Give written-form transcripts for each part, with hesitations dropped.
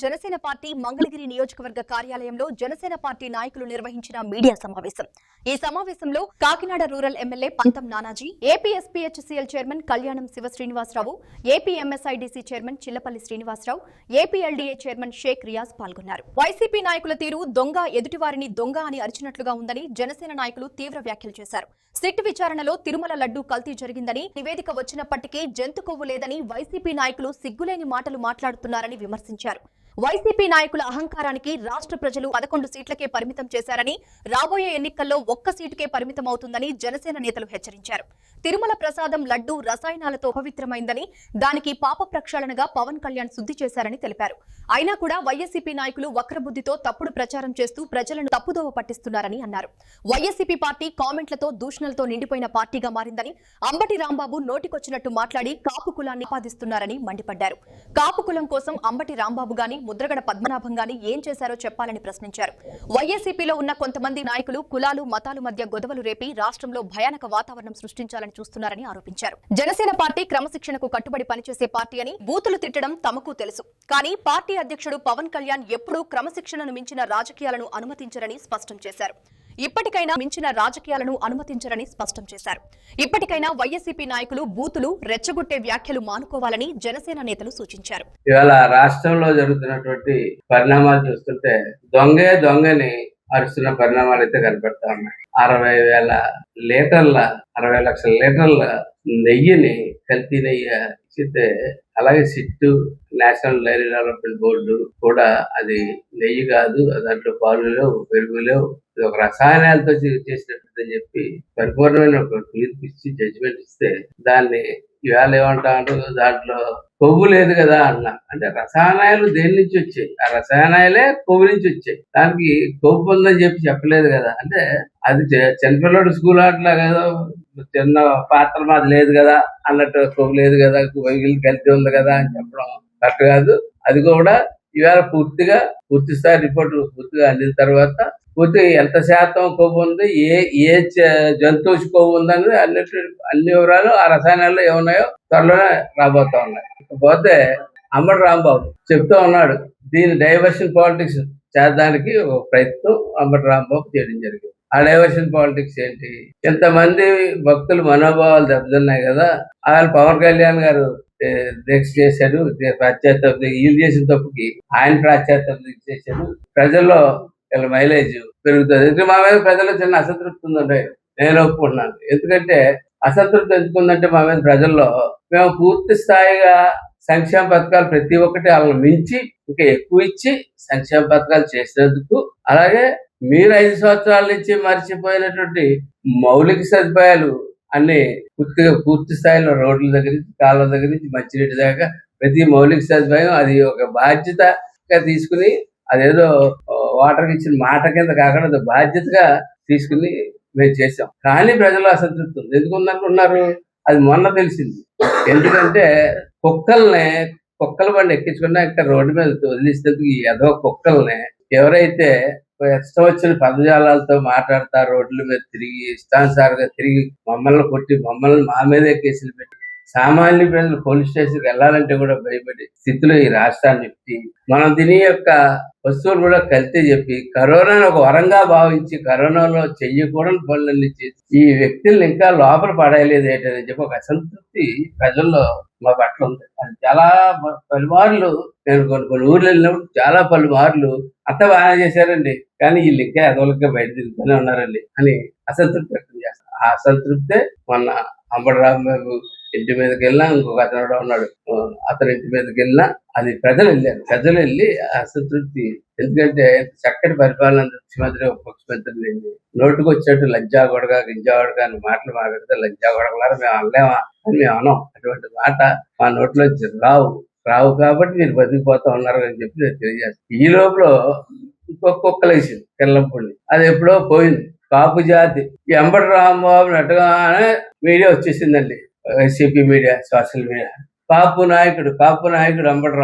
Janasena party Mangalagiri నియోజకవర్గ కార్యాలయంలో Janasena party నాయకులు నిర్వహించిన మీడియా సమావేశం. ఈ సమావేశంలో కాకినాడ రూరల్ ఎమ్మెల్యే పంతం Nanaji, AP SPHCL chairman Kalyanam Siva Srinivasarao, AP MSIDC chairman Chillapalli Srinivasarao, AP LDA chairman Sheikh Riyaz పాల్గొన్నారు. వైసీపీ నాయకుల తీరు దొంగ ఎదుటివారిని దొంగ అని అరిచినట్లుగా ఉందని జనసేన నాయకులు తీవ్ర వ్యాఖ్యలు చేశారు. సిట్ విచారణలో తిరుమల లడ్డూ కల్తీ జరిగిందని, నివేదిక వచ్చినప్పటికీ జంతు కొవ్వు లేదని వైసీపీ నాయకులు సిగ్గులేని మాటలు మాట్లాడుతున్నారని విమర్శించారు. వైసీపీ నాయకుల అహంకారానికి రాష్ట్ర ప్రజలు 11 సీట్లకే పరిమితం చేశారని, రాబోయే ఎన్నికల్లో 1 సీటుకే పరిమితం అవుతుందని జనసేన నేతలు హెచ్చరించారు. తిరుమల ప్రసాదం లడ్డూ రసాయనాలతో పవిత్రమైందని, దానికి పాప ప్రక్షాళనగా పవన్ కళ్యాణ్ శుద్ధి చేశారని తెలిపారు. అయినా కూడా వైఎస్సీపీ నాయకులు వక్రబుద్ధితో తప్పుడు ప్రచారం చేస్తూ ప్రజలను తప్పుదోవ పట్టిస్తున్నారని అన్నారు. వైఎస్సీపీ పార్టీ కామెంట్లతో దూషణలతో నిండిపోయిన పార్టీగా మారిందని, అంబటి రాంబాబు నోటికొచ్చినట్టు మాట్లాడి కాపు కులాన్ని ఆపాదిస్తున్నారని మండిపడ్డారు. కాపు కులం కోసం అంబటి రాంబాబు గాని, ముద్రగడ పద్మనాభం గాని ఏం చేశారో చెప్పాలని ప్రశ్నించారు. వైఎస్సీపీలో ఉన్న కొంతమంది నాయకులు కులాలు మతాలు మధ్య గొడవలు రేపి రాష్ట్రంలో భయానక వాతావరణం సృష్టించాలని చూస్తున్నారని ఆరోపించారు. జనసేన పార్టీ క్రమశిక్షణకు కట్టుబడి పనిచేసే పార్టీ అని, బూతులు తిట్టడం తమకు తెలుసు, కానీ పార్టీ అధ్యక్షుడు పవన్ కళ్యాణ్ ఎప్పుడూ క్రమశిక్షణను మించిన రాజకీయాలను అనుమతించరని స్పష్టం చేశారు. ఇప్పటికైనా వైఎస్సీపీ నాయకులు బూతులు రెచ్చగొట్టే వ్యాఖ్యలు మానుకోవాలని జనసేన నేతలు సూచించారు. ఇవాళ రాష్ట్రంలో జరుగుతున్నటువంటి పరిణామాలు చూస్తుంటే దొంగని అరుస్తున్న పరిణామాలు అయితే కనపడతా ఉన్నాయి. 60 లక్షల లీటర్ల నెయ్యిని కల్తీ నెయ్యి ఇచ్చితే, అలాగే SIT national dairy development board కూడా అది నెయ్యి కాదు, దాంట్లో పాలు లేవు, పెరుగు లేవు, ఇది ఒక రసాయనాలతో చేసినట్టు చెప్పి పరిపూర్ణమైన ఒక తీర్పు ఇచ్చి జడ్జిమెంట్ ఇస్తే, దాన్ని ఇవాళ ఏమంటారు, దాంట్లో కొవ్వు లేదు కదా అన్న. అంటే రసాయనాలు దేని నుంచి వచ్చాయి? ఆ రసాయనాలే కొవ్వు నుంచి వచ్చాయి. దానికి కొవ్వు ఉందని చెప్పలేదు కదా. అంటే అది చిన్నపిల్లడు స్కూల్ ఆటలా కదా, చిన్న పాత్ర మాది లేదు కదా అన్నట్టు, కొవ్వు లేదు కదా, కలిసి ఉంది కదా అని చెప్పడం కరెక్ట్ కాదు. అది కూడా ఇవాళ పూర్తి స్థాయి రిపోర్ట్ పూర్తిగా అందిన తర్వాత ఎంత శాతం కొవ్వు ఉంది, ఏ జంతువు కొవ్వు ఉందని అన్ని వివరాలు ఆ రసాయనాల్లో ఏమున్నాయో త్వరలోనే రాబోతా ఉన్నాయి. పోతే అంబటి రాంబాబు చెప్తూ ఉన్నాడు, దీని డైవర్షన్ పాలిటిక్స్ చేద్దానికి ఒక ప్రయత్నం అంబటి రాంబాబు చేయడం జరిగింది. ఆ డైవర్షన్ పాలిటిక్స్ ఏంటి? ఇంతమంది భక్తులు మనోభావాలు దెబ్బతిన్నాయి కదా, ఆయన పవన్ కళ్యాణ్ గారు దీక్ష చేశాడు, ప్రాశ్చాత్య వీళ్ళు చేసిన తప్పుకి ఆయన ప్రాశ్చాత్యం చేశాడు, ప్రజల్లో ఇలా మైలేజ్ పెరుగుతుంది. మా మీద ప్రజల్లో చిన్న అసంతృప్తి ఉందండి, నేను ఒప్పుకుంటున్నాను. ఎందుకంటే అసంతృప్తి ఎందుకుందంటే, మా మీద ప్రజల్లో మేము పూర్తి స్థాయిగా సంక్షేమ పథకాలు ప్రతి ఒక్కటి వాళ్ళని మించి ఇంకా ఎక్కువ ఇచ్చి సంక్షేమ పథకాలు చేసినందుకు, అలాగే మీరు 5 సంవత్సరాల నుంచి మర్చిపోయినటువంటి మౌలిక సదుపాయాలు అన్ని పూర్తి స్థాయిలో రోడ్ల దగ్గర నుంచి, కాళ్ళ దగ్గర నుంచి, మంచినీటి దాకా ప్రతి మౌలిక సదుపాయం అది ఒక బాధ్యతగా తీసుకుని, అదేదో వాటర్కి ఇచ్చిన మాట కింద కాకుండా బాధ్యతగా తీసుకుని మేము చేసాం. కానీ ప్రజలు అసంతృప్తి ఉంది. ఎందుకుందనుకున్నారు? అది మొన్న తెలిసింది. ఎందుకంటే కుక్కల బండి ఎక్కించుకున్నా ఇక్కడ రోడ్డు మీద వదిలిస్తేందుకు ఈ ఏదో కుక్కల్ని ఎవరైతే ఇష్టం వచ్చిన పదజాలాలతో మాట్లాడతా రోడ్ల మీద తిరిగి ఇష్టానుసారంగా తిరిగి మమ్మల్ని కొట్టి మా మీదే కేసులు పెట్టి సామాన్య ప్రజలు పోలీస్ స్టేషన్కి వెళ్ళాలంటే కూడా భయపడే స్థితిలో ఈ రాష్ట్రాన్ని పెట్టి, మనం దీని యొక్క వస్తువులు కూడా కల్తీ చెప్పి, కరోనాను ఒక వరంగా భావించి కరోనాలో చెయ్యకూడని పనులన్నీ చేసి ఈ వ్యక్తుల్ని ఇంకా లోపల పడేయలేదు ఏంటని చెప్పి ఒక అసంతృప్తి ప్రజల్లో మా పట్ల ఉంది. అది చాలా పలుమార్లు నేను కొన్ని ఊర్లు వెళ్ళినప్పుడు చాలా పలుమార్లు అంతా బాగా చేశారండి, కానీ వీళ్ళు ఇంకా ఎదవలకే బయట తిరుగుతూనే ఉన్నారండి అని అసంతృప్తి వ్యక్తం చేస్తారు. ఆ అసంతృప్తే మొన్న అంబటి రాంబాబు ఇంటి మీదకి వెళ్ళినా, ఇంకొక అతను ఉన్నాడు, అతని ఇంటి మీదకి వెళ్ళినా అది ప్రజలు వెళ్ళి అసంతృప్తి. ఎందుకంటే చక్కటి పరిపాలన ముఖ్యమంత్రి ముఖ్యమంత్రి లేని నోటుకు వచ్చినట్టు లంజా గొడగా గింజా గొడగా అని మాటలు మాట్లాడితే లంజా గొడగలారా మేము అనలేమా అని మేము అనం. అటువంటి మాట మా నోట్లోంచి రావు కాబట్టి మీరు బతికిపోతా ఉన్నారు అని చెప్పి నేను తెలియజేస్తాను. ఈ లోపల ఇంకొకళ్ళు వేసింది కిల్లంపూడిని, అది ఎప్పుడో పోయింది. కాపు జాతి ఈ అంబటి రాంబాబు నటుగానే మీడియా వచ్చేసిందండి, వైసీపీ మీడియా, సోషల్ మీడియా. కాపు నాయకుడు అంబటి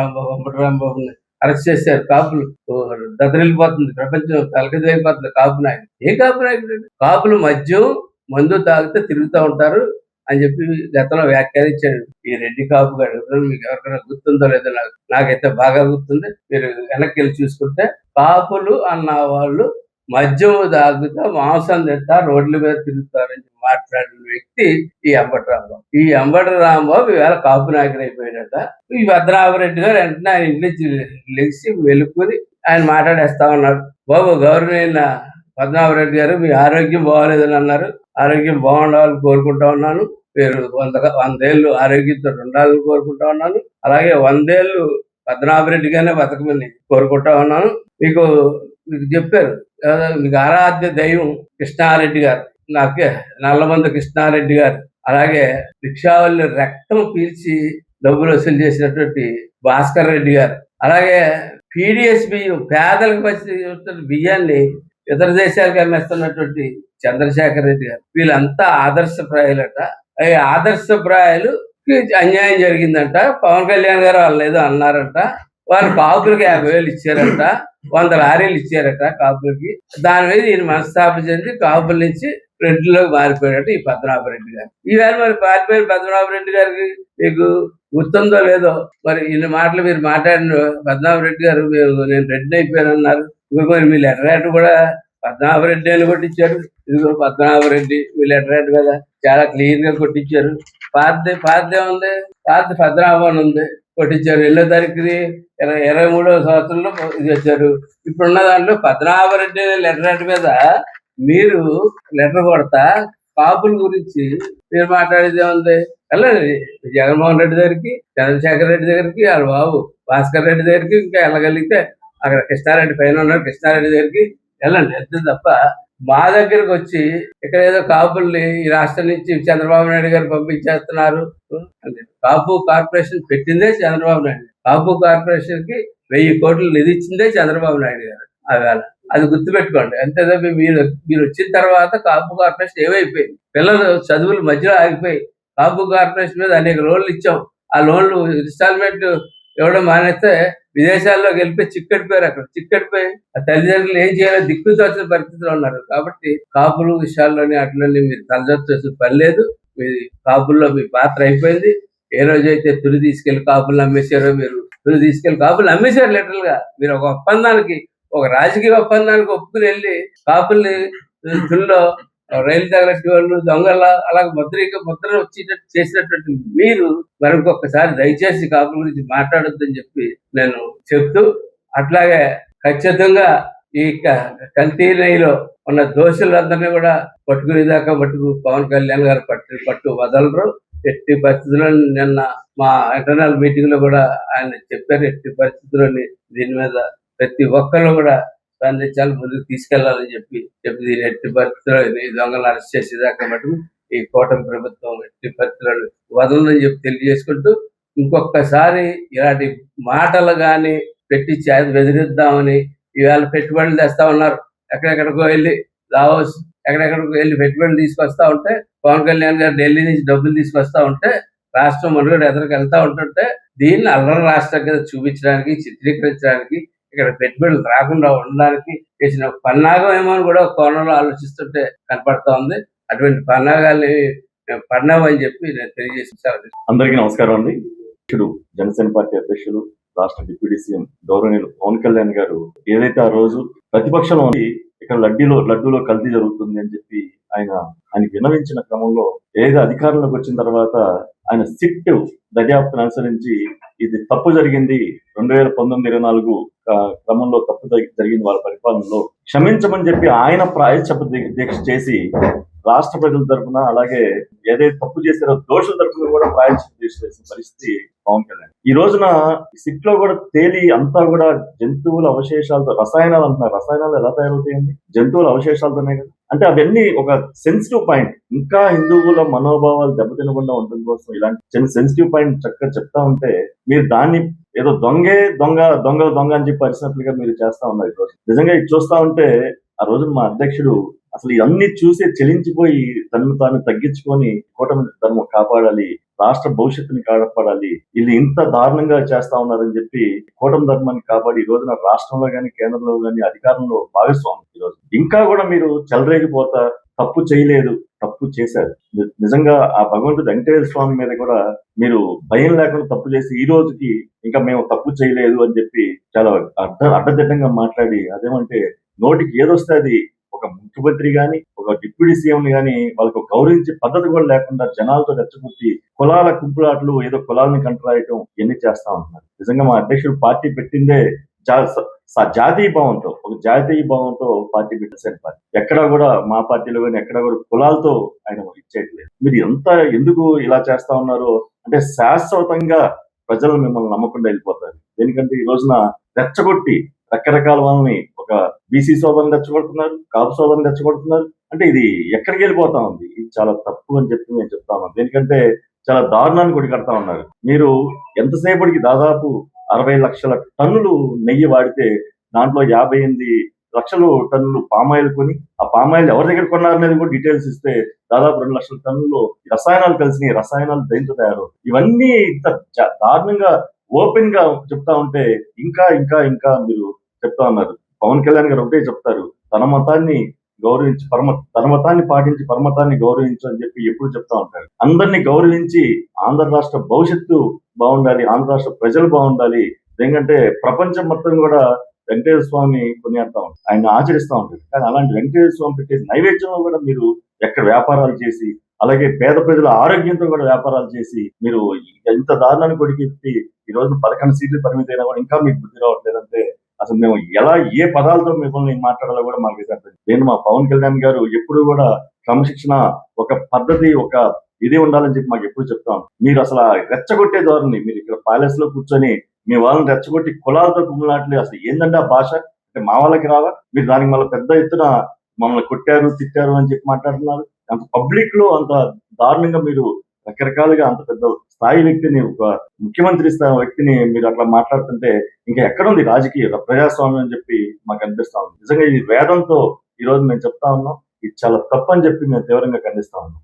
రాంబాబుని అరెస్ట్ చేశారు. కాపులు దద్దరిల్లిపోతుంది, ప్రపంచం తలకదైపోతుంది. కాపు నాయకుడు ఏ కాపు నాయకుడు? కాపులు మద్యం మందు తాగితే తిరుగుతూ ఉంటారు, అని చెప్పి గతంలో వ్యాఖ్యానించాడు ఈ రెడ్డి కాపు గారు. మీకు ఎవరికైనా గుర్తుందో లేదో నాకైతే బాగా గుర్తుంది. మీరు వెనక్కి వెళ్ళి చూసుకుంటే కాపులు అన్న వాళ్ళు మద్యం తాగుతా మాంసం తింటా రోడ్ల మీద తిరుగుతారని మాట్లాడిన వ్యక్తి ఈ అంబటి రాంబాబు. ఈ అంబటి రాంబాబు ఈవేళ కాపు నాయకుడు అయిపోయాడట. ఈ పద్మనాభరెడ్డి గారు వెంటనే ఆయన ఇంటి నుంచి లెగిసి వెలుక్కుని ఆయన మాట్లాడేస్తా ఉన్నాడు. బాబు గౌరవనీయ పద్మనాభరెడ్డి గారు మీ ఆరోగ్యం బాగోలేదని అన్నారు. ఆరోగ్యం బాగుండాలని కోరుకుంటా ఉన్నాను. మీరు 100 ఏళ్ళు ఆరోగ్యంతో ఉండాలని కోరుకుంటా ఉన్నాను. అలాగే 100 ఏళ్ళు పద్మనాభరెడ్డిగానే బతకమని కోరుకుంటా ఉన్నాను. మీకు చెప్పారు మీకు ఆరాధ్య దైవం కృష్ణారెడ్డి గారు, నాకే నల్లమంద కృష్ణారెడ్డి గారు, అలాగే రిక్షావల్లి రక్తం పీల్చి డబ్బులు వసూలు చేసినటువంటి భాస్కర్ రెడ్డి గారు, అలాగే పీడిఎస్ బియ్యం పేదలకు వచ్చి బియ్యాన్ని ఇతర దేశాలకు అమ్మేస్తున్నటువంటి చంద్రశేఖర్ రెడ్డి గారు, వీళ్ళంతా ఆదర్శప్రాయాలట. ఈ ఆదర్శప్రాయాలు అన్యాయం జరిగిందంట. పవన్ కళ్యాణ్ గారు వాళ్ళు ఏదో అన్నారంట. వాళ్ళు కాపులకి 50,000 ఇచ్చారంట, 100 లారీలు ఇచ్చారట కాపులకి. దాని మీద ఈయన మనస్తాపం చెంది కాపుల నుంచి రెడ్డిలోకి మారిపోయాడట ఈ పద్మనాభరెడ్డి గారు. ఈవేళ మరి పారిపోయిన పద్మనాభరెడ్డి గారికి మీకు గుర్తుందో లేదో, మరి ఇన్ని మాటలు మీరు మాట్లాడిన పద్మనాభరెడ్డి గారు నేను రెడ్డి అయిపోయాను అన్నారు. మరి మీ లెటర్ కూడా పద్మనాభరెడ్డి అని కొట్టించారు. ఇదిగో పద్మనాభరెడ్డి మీ లెటర్ కదా చాలా క్లియర్ గా కొట్టించారు. పాతదే ఉంది, పాత పద్మనాభం ఉంది కొట్టించారు. 8వ తారీఖుని 23వ సంవత్సరంలో ఇది వచ్చారు. ఇప్పుడున్న దాంట్లో పద్మనాభరెడ్డి లెటర్ మీద మీరు లెటర్ కొడతా కాపుల గురించి మీరు మాట్లాడేది ఏముంది? వెళ్ళండి జగన్మోహన్ రెడ్డి దగ్గరికి, చంద్రశేఖర్ రెడ్డి దగ్గరికి, వాళ్ళ బాబు భాస్కర్ రెడ్డి దగ్గరికి, ఇంకా వెళ్ళగలిగితే అక్కడ కృష్ణారెడ్డి పైన ఉన్నారు కృష్ణారెడ్డి దగ్గరికి వెళ్ళండి. అంతే తప్ప మా దగ్గరకు వచ్చి ఇక్కడ ఏదో కాపుల్ని ఈ రాష్ట్రం నుంచి చంద్రబాబు నాయుడు గారు పంపించేస్తున్నారు. కాపు కార్పొరేషన్ పెట్టిందే చంద్రబాబు నాయుడు. కాపు కార్పొరేషన్ కి 1000 కోట్లు నిధి ఇచ్చిందే చంద్రబాబు నాయుడు గారు. ఆవేళ అది గుర్తుపెట్టుకోండి. అంతే తప్ప మీరు వచ్చిన తర్వాత కాపు కార్పొరేషన్ ఏమైపోయింది? పిల్లలు చదువులు మధ్యలో ఆగిపోయి కాపు కార్పొరేషన్ మీద అనేక లోన్లు ఇచ్చాం. ఆ లోన్లు ఇన్స్టాల్మెంట్ ఇవ్వడం మానేస్తే విదేశాల్లోకి వెళ్ళిపోయి చిక్కడిపోయారు. అక్కడ చిక్కడిపోయి ఆ తల్లిదండ్రులు ఏం చేయాలో దిక్కుతోచిన పరిస్థితిలో ఉన్నారు. కాబట్టి కాపుల విషయాల్లోని అట్లని మీరు తలదొచ్చేసిన పని లేదు. మీ కాపుల్లో మీ పాత్ర అయిపోయింది. ఏ రోజైతే తుని తీసుకెళ్లి కాపులు అమ్మేశారో, మీరు తుని తీసుకెళ్లి కాపులు అమ్మేశారు. లిటరల్ గా మీరు ఒక ఒప్పందానికి, ఒక రాజకీయ ఒప్పందానికి ఒప్పుకుని వెళ్ళి కాపుల్ని తునిలో రైలు తగలట్టి వాళ్ళు దొంగల అలాగే ముద్ర వచ్చేటట్టు చేసినటువంటి మీరు మరొకసారి దయచేసి కాపుల గురించి మాట్లాడొద్దని చెప్పి నేను చెప్తూ, అట్లాగే ఖచ్చితంగా ఈ కల్తీ నెయ్యిలో ఉన్న దోషులందరినీ కూడా పట్టుకునేదాకా పవన్ కళ్యాణ్ గారు పట్టు వదలరు. ఎట్టి పరిస్థితుల్లో నిన్న మా ఇంటర్నల్ మీటింగ్ లో కూడా ఆయన చెప్పారు, ఎట్టి పరిస్థితుల్లోని దీని మీద ప్రతి ఒక్కరు కూడా స్పందించాలి, ముందుకు తీసుకెళ్లాలని చెప్పి దీని ఎట్టి పరిస్థితుల్లో దొంగలు అరెస్ట్ చేసేదాకా మటుకు ఈ కూటమి ప్రభుత్వం ఎట్టి పరిస్థితుల్లో వదలని చెప్పి తెలియజేసుకుంటూ, ఇంకొకసారి ఇలాంటి మాటలు కానీ పెట్టి బెదిరిద్దామని ఈవేళ పెట్టుబడులు తెస్తా ఉన్నారు. ఎక్కడెక్కడికో వెళ్ళి దావోస్ ఎక్కడెక్కడికో వెళ్ళి పెట్టుబడులు తీసుకొస్తా ఉంటే, పవన్ కళ్యాణ్ గారు ఢిల్లీ నుంచి డబ్బులు తీసుకొస్తా ఉంటే, రాష్ట్రం మనుగడ ఎదురుకు వెళ్తా ఉంటుంటే దీన్ని అల్లరి రాష్ట్రం కింద చూపించడానికి, చిత్రీకరించడానికి, ఇక్కడ పెట్టుబడులు రాకుండా ఉండడానికి చేసిన పన్నాగం ఏమో అని కూడా కోణంలో ఆలోచిస్తుంటే కనపడతా ఉంది. అటువంటి పన్నాగాల్ని పడినామని చెప్పి నేను తెలియజేసి అందరికీ నమస్కారం అండి. జనసేన పార్టీ అధ్యక్షులు, రాష్ట్ర డిప్యూటీ సీఎం గౌరవనీయులు పవన్ కళ్యాణ్ గారు ఏదైతే ఆ రోజు ప్రతిపక్షంలో ఇక్కడ లడ్డూలో కల్తీ జరుగుతుంది అని చెప్పి ఆయన విన్నవించిన క్రమంలో ఏదైతే అధికారంలోకి వచ్చిన తర్వాత ఆయన సిట్ దర్యాప్తును అనుసరించి ఇది తప్పు జరిగింది, 2019-24 క్రమంలో తప్పు జరిగింది వాళ్ళ పరిపాలనలో, క్షమించమని చెప్పి ఆయన ప్రాయశ్చిత్త దీక్ష చేసి రాష్ట్ర ప్రజల తరఫున, అలాగే ఏదైతే తప్పు చేశారో దోషుల తరఫున కూడా ప్రాయశ్చిత్త దీక్ష చేసిన పరిస్థితి పవన్ కళ్యాణ్. ఈ రోజున సిట్ లో కూడా తేలి అంతా కూడా జంతువుల అవశేషాలతో, రసాయనాలు అంటున్నారు, రసాయనాలు ఎలా తయారవుతాయండి? జంతువుల అవశేషాలతోనే కదా. అంటే అవన్నీ ఒక సెన్సిటివ్ పాయింట్. ఇంకా హిందువుల మనోభావాలు దెబ్బతినకుండా ఉండడం కోసం ఇలాంటి సెన్సిటివ్ పాయింట్ చక్కగా చెప్తా ఉంటే, మీరు దాన్ని ఏదో దొంగ అని చెప్పి పరిచినట్లుగా మీరు చేస్తా ఉన్నారు. ఈ రోజు నిజంగా ఇది చూస్తా ఉంటే, ఆ రోజు మా అధ్యక్షుడు అసలు ఇవన్నీ చూసే చెలించిపోయి తనను తాను తగ్గించుకొని కూటమి ధర్మం కాపాడాలి, రాష్ట్ర భవిష్యత్తుని కాపాడాలి, వీళ్ళు ఇంత దారుణంగా చేస్తా ఉన్నారని చెప్పి కూటమి ధర్మాన్ని కాపాడి ఈ రోజున రాష్ట్రంలో గాని కేంద్రంలో గాని అధికారంలో భాగస్వామి. ఈ రోజు ఇంకా కూడా మీరు చెలరేగిపోతా తప్పు చేయలేదు, తప్పు చేశారు. నిజంగా ఆ భగవంతుడు వెంకటేశ్వర స్వామి మీద కూడా మీరు భయం లేకుండా తప్పు చేసి ఈ రోజుకి ఇంకా మేము తప్పు చేయలేదు అని చెప్పి చాలా అడ్డదిడ్డంగా మాట్లాడి, అదేమంటే నోటికి ఏదొస్తే అది ఒక ముఖ్యమంత్రి గాని, ఒక డిప్యూటీ సీఎం గాని వాళ్ళకు గౌరవించే పద్ధతి కూడా లేకుండా జనాలతో రెచ్చగొట్టి కులాల కుంపులాట్లు, ఏదో కులాలని కంటరాయటం ఇవన్నీ చేస్తా ఉంటున్నారు. నిజంగా మా అధ్యక్షుడు పార్టీ పెట్టిందే జాతీయ భావంతో, ఒక జాతీయ భావంతో పార్టీ పెట్టేసారు. పార్టీ ఎక్కడా కూడా మా పార్టీలో కానీ ఎక్కడా కూడా కులాలతో ఆయన ఇచ్చేయట్లేదు. మీరు ఎందుకు ఇలా చేస్తా ఉన్నారు అంటే శాశ్వతంగా ప్రజలు మిమ్మల్ని నమ్మకుండా వెళ్ళిపోతారు. ఎందుకంటే ఈ రోజున రెచ్చగొట్టి రకరకాల వాళ్ళని, ఒక బీసీ సోదరుని రెచ్చగొడుతున్నారు, కాపు సోదరుని రెచ్చగొడుతున్నారు. అంటే ఇది ఎక్కడికి వెళ్ళిపోతా ఉంది? ఇది చాలా తప్పు అని చెప్పి నేను చెప్తా ఉన్నాను. ఎందుకంటే చాలా దారుణాన్ని కూడా కడతా ఉన్నారు. మీరు ఎంతసేపటికి దాదాపు 60 లక్షల టన్నులు నెయ్యి వాడితే దాంట్లో 58 లక్షలు టన్నులు పామాయిల్ కొని, ఆ పామాయిల్ ఎవరి దగ్గర కొన్నారనేది కూడా డీటెయిల్స్ ఇస్తే దాదాపు 2 లక్షల టన్నులు రసాయనాలు కలిసినాయి. రసాయనాలు దేంతో తయారు? ఇవన్నీ ఇంత దారుణంగా ఓపెన్ గా చెప్తా ఉంటే ఇంకా ఇంకా ఇంకా మీరు చెప్తా ఉన్నారు. పవన్ కళ్యాణ్ గారు ఒకటే చెప్తారు, తన మతాన్ని గౌరవించి తన మతాన్ని పాటించి పరమతాన్ని గౌరవించు అని చెప్పి ఎప్పుడు చెప్తా ఉంటారు. అందరినీ గౌరవించి ఆంధ్ర రాష్ట్ర భవిష్యత్తు బాగుండాలి, ఆంధ్ర రాష్ట్ర ప్రజలు బాగుండాలి. ఎందుకంటే ప్రపంచం మొత్తం కూడా వెంకటేశ్వర స్వామి కొనియాడుతా ఉంటారు, ఆయన ఆచరిస్తూ ఉంటారు. కానీ అలాంటి వెంకటేశ్వర స్వామి పెట్టే నైవేద్యంలో కూడా మీరు ఎక్కడ వ్యాపారాలు చేసి, అలాగే పేద ప్రజల ఆరోగ్యంతో కూడా వ్యాపారాలు చేసి మీరు ఎంత దారుణాన్ని కొడికెత్తి ఈ రోజు 11 సీట్లు పరిమితి అయినా కూడా ఇంకా మీకు బుద్ధి రావట్లేదంటే అసలు మేము ఎలా ఏ పదాలతో మిమ్మల్ని మాట్లాడాలో కూడా మాకు అర్థం. నేను మా పవన్ కళ్యాణ్ గారు ఎప్పుడు కూడా క్రమశిక్షణ, ఒక పద్ధతి, ఒక ఇది ఉండాలని చెప్పి మాకు ఎప్పుడు చెప్తాం. మీరు అసలు రెచ్చగొట్టే ధోరణి, మీరు ఇక్కడ ప్యాలెస్ లో కూర్చొని మీ వాళ్ళని రెచ్చగొట్టి కులాలతో కుమ్ములాట్లేదు. అసలు ఏంటంటే ఆ భాష అంటే మా వాళ్ళకి రావా? మీరు దానికి మళ్ళీ పెద్ద ఎత్తున మమ్మల్ని కొట్టారు, తిట్టారు అని చెప్పి మాట్లాడుతున్నారు. అంత పబ్లిక్ లో అంత దారుణంగా మీరు రకరకాలుగా అంత పెద్ద స్థాయి వ్యక్తిని, ఒక ముఖ్యమంత్రి స్థాయి వ్యక్తిని మీరు అట్లా మాట్లాడుతుంటే ఇంకా ఎక్కడుంది రాజకీయ ప్రజాస్వామ్యం అని చెప్పి మాకు అనిపిస్తా ఉంది. నిజంగా ఈ వేదంతో ఈ రోజు మేము చెప్తా ఉన్నాం, ఇది చాలా తప్పు అని చెప్పి మేము తీవ్రంగా ఖండిస్తా ఉన్నాం.